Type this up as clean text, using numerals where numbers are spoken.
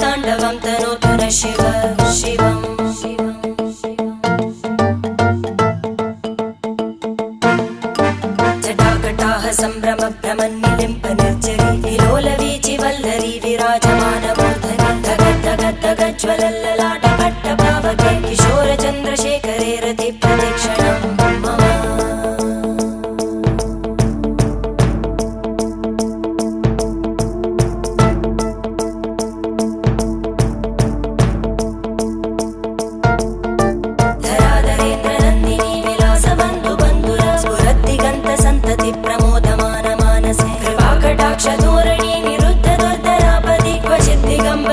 ताण्डवं तनोतु न शिव शिवम् जटाकटाः सम्भ्रमभ्रमन्निलिम्प निर्जरी विलोलवीचि वल्लरी विराजमानमूर्धनि धगद्धगद्धगज्ज्वलल्ललाट